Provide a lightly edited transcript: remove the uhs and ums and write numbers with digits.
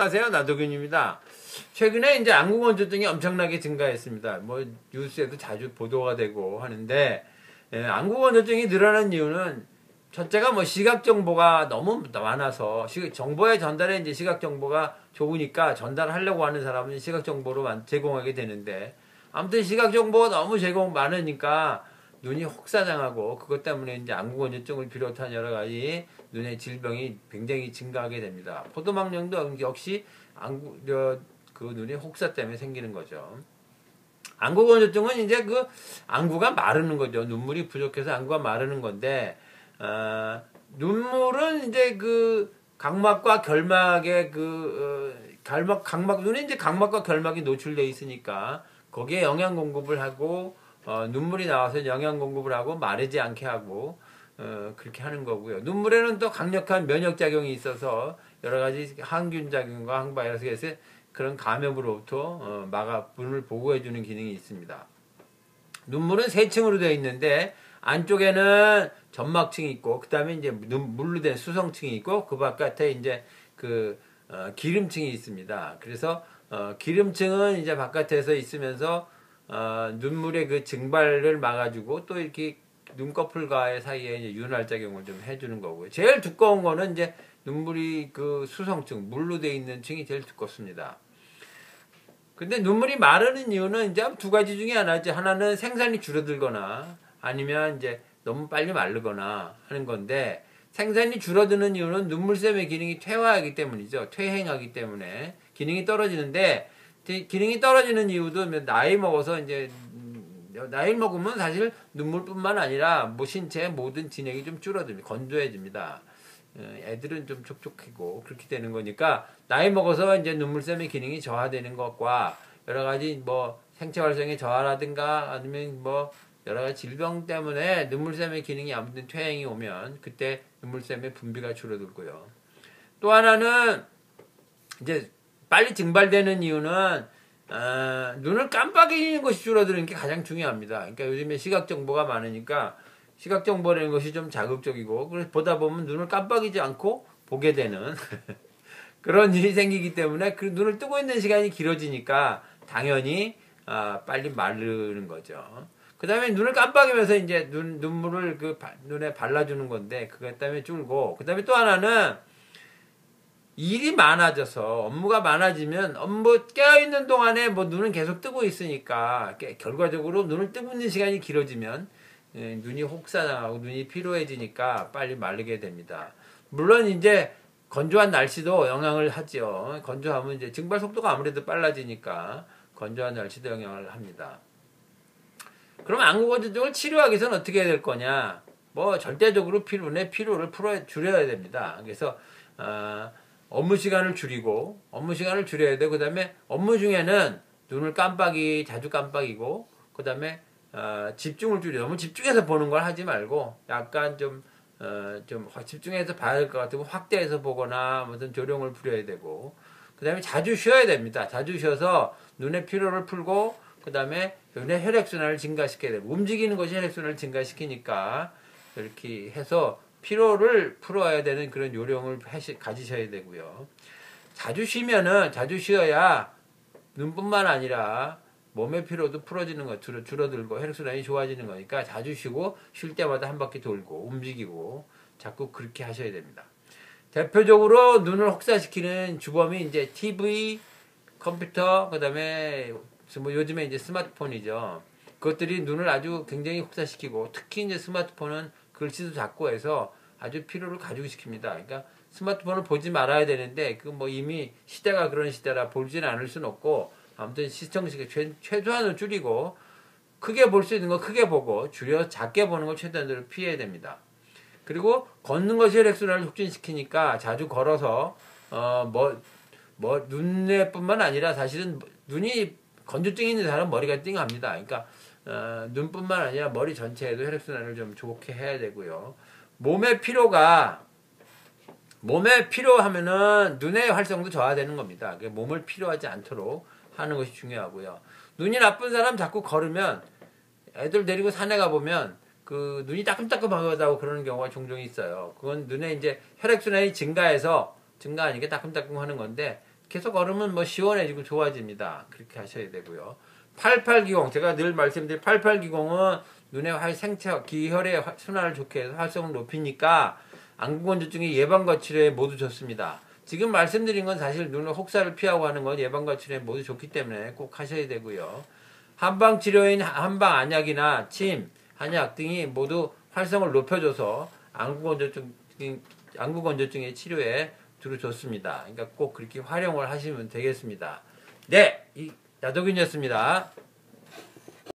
안녕하세요, 나도균입니다. 최근에 이제 안구건조증이 엄청나게 증가했습니다. 뭐 뉴스에도 자주 보도가 되고 하는데, 안구건조증이 늘어난 이유는 첫째가 뭐 시각 정보가 너무 많아서 정보의 전달에 이제 시각 정보가 좋으니까 전달하려고 하는 사람은 시각 정보로 제공하게 되는데, 아무튼 시각 정보가 너무 많으니까 눈이 혹사당하고, 그것 때문에 이제 안구건조증을 비롯한 여러 가지 눈의 질병이 굉장히 증가하게 됩니다. 포도막염도 역시 그 눈의 혹사 때문에 생기는 거죠. 안구건조증은 이제 그 안구가 마르는 거죠. 눈물이 부족해서 안구가 마르는 건데, 눈물은 이제 그 각막과 결막의 눈에 이제 각막과 결막이 노출되어 있으니까 거기에 영양 공급을 하고, 눈물이 나와서 영양 공급을 하고 마르지 않게 하고, 그렇게 하는 거고요. 눈물에는 또 강력한 면역작용이 있어서 여러 가지 항균작용과 항바이러스에서 그런 감염으로부터 눈을 보호해주는 기능이 있습니다. 눈물은 세 층으로 되어 있는데, 안쪽에는 점막층이 있고, 그 다음에 이제 물로 된 수성층이 있고, 그 바깥에 이제 기름층이 있습니다. 그래서 기름층은 이제 바깥에서 있으면서 눈물의 그 증발을 막아주고, 또 이렇게 눈꺼풀과의 사이에 이제 윤활작용을 좀 해주는 거고요. 제일 두꺼운 거는 이제 눈물이 그 수성층, 물로 되어 있는 층이 제일 두껍습니다. 근데 눈물이 마르는 이유는 이제 두 가지 중에 하나지. 하나는 생산이 줄어들거나 아니면 이제 너무 빨리 마르거나 하는 건데, 생산이 줄어드는 이유는 눈물샘의 기능이 퇴화하기 때문이죠. 퇴행하기 때문에 기능이 떨어지는데, 기능이 떨어지는 이유도 나이 먹어서 이제 나이 먹으면 사실 눈물뿐만 아니라 뭐 신체의 모든 진액이 좀 줄어듭니다. 건조해집니다. 애들은 좀 촉촉하고 그렇게 되는 거니까, 나이 먹어서 이제 눈물샘의 기능이 저하되는 것과 여러 가지 뭐 생체 활성의 저하라든가 아니면 뭐 여러 가지 질병 때문에 눈물샘의 기능이 아무튼 퇴행이 오면 그때 눈물샘의 분비가 줄어들고요. 또 하나는 이제 빨리 증발되는 이유는 눈을 깜빡이는 것이 줄어드는 게 가장 중요합니다. 그러니까 요즘에 시각 정보가 많으니까 시각 정보라는 것이 좀 자극적이고, 그래서 보다 보면 눈을 깜빡이지 않고 보게 되는 그런 일이 생기기 때문에 그 눈을 뜨고 있는 시간이 길어지니까 당연히 빨리 마르는 거죠. 그 다음에 눈을 깜빡이면서 이제 눈물을 눈에 발라주는 건데, 그것 때문에 줄고, 그 다음에 또 하나는 일이 많아져서 업무가 많아지면 업무 깨어있는 동안에 뭐 눈은 계속 뜨고 있으니까 결과적으로 눈을 뜨고 있는 시간이 길어지면 눈이 혹사당하고 눈이 피로해지니까 빨리 마르게 됩니다. 물론 이제 건조한 날씨도 영향을 하죠. 건조하면 이제 증발 속도가 아무래도 빨라지니까 건조한 날씨도 영향을 합니다. 그럼 안구건조증을 치료하기 위해서는 어떻게 해야 될 거냐? 뭐 절대적으로 눈의 피로를 줄여야 됩니다. 그래서 업무 시간을 줄여야 되고, 그 다음에 업무 중에는 눈을 자주 깜빡이고, 그 다음에 집중을 너무 집중해서 보는 걸 하지 말고, 약간 좀 집중해서 봐야 할 것 같으면 확대해서 보거나 무슨 조령을 부려야 되고, 그 다음에 자주 쉬어야 됩니다. 자주 쉬어서 눈의 피로를 풀고, 그 다음에 눈의 혈액순환을 증가시켜야 되고, 움직이는 것이 혈액순환을 증가시키니까 이렇게 해서 피로를 풀어야 되는 그런 요령을 가지셔야 되고요. 자주 쉬어야 눈뿐만 아니라 몸의 피로도 풀어지는 것, 줄어들고 혈액순환이 좋아지는 거니까 자주 쉬고, 쉴 때마다 한 바퀴 돌고 움직이고 자꾸 그렇게 하셔야 됩니다. 대표적으로 눈을 혹사시키는 주범이 이제 TV, 컴퓨터, 그 다음에 뭐 요즘에 이제 스마트폰이죠. 그것들이 눈을 아주 굉장히 혹사시키고, 특히 이제 스마트폰은 글씨도 작고 해서 아주 피로를 가중시킵니다. 그러니까 스마트폰을 보지 말아야 되는데, 뭐 이미 시대가 그런 시대라 보지는 않을 수는 없고, 아무튼 시청시간 최소한으로 줄이고, 크게 볼 수 있는 거 크게 보고, 작게 보는 걸 최대한으로 피해야 됩니다. 그리고 걷는 것이 혈액순환을 촉진시키니까 자주 걸어서 눈에뿐만 아니라 사실은 눈이 건조증이 있는 사람은 머리가 띵합니다. 그러니까 눈뿐만 아니라 머리 전체에도 혈액순환을 좀 좋게 해야 되고요. 몸의 피로하면은 눈의 활성도 저하되는 겁니다. 몸을 피로하지 않도록 하는 것이 중요하고요. 눈이 나쁜 사람 자꾸 걸으면, 애들 데리고 산에 가보면 그 눈이 따끔따끔하다고 그러는 경우가 종종 있어요. 그건 눈에 이제 혈액순환이 증가하니까 따끔따끔 하는 건데, 계속 얼으면 뭐 시원해지고 좋아집니다. 그렇게 하셔야 되고요. 88기공 제가 늘 말씀드린 88기공은 눈의 생체 기혈의 순환을 좋게 해서 활성을 높이니까 안구건조증의 예방과 치료에 모두 좋습니다. 지금 말씀드린 건 사실 눈의 혹사를 피하고 하는 건 예방과 치료에 모두 좋기 때문에 꼭 하셔야 되고요. 한방 치료인 한방 안약이나 침, 한약 등이 모두 활성을 높여줘서 안구건조증의 치료에 두루 좋습니다. 그러니까 꼭 그렇게 활용을 하시면 되겠습니다. 네, 야도균이었습니다.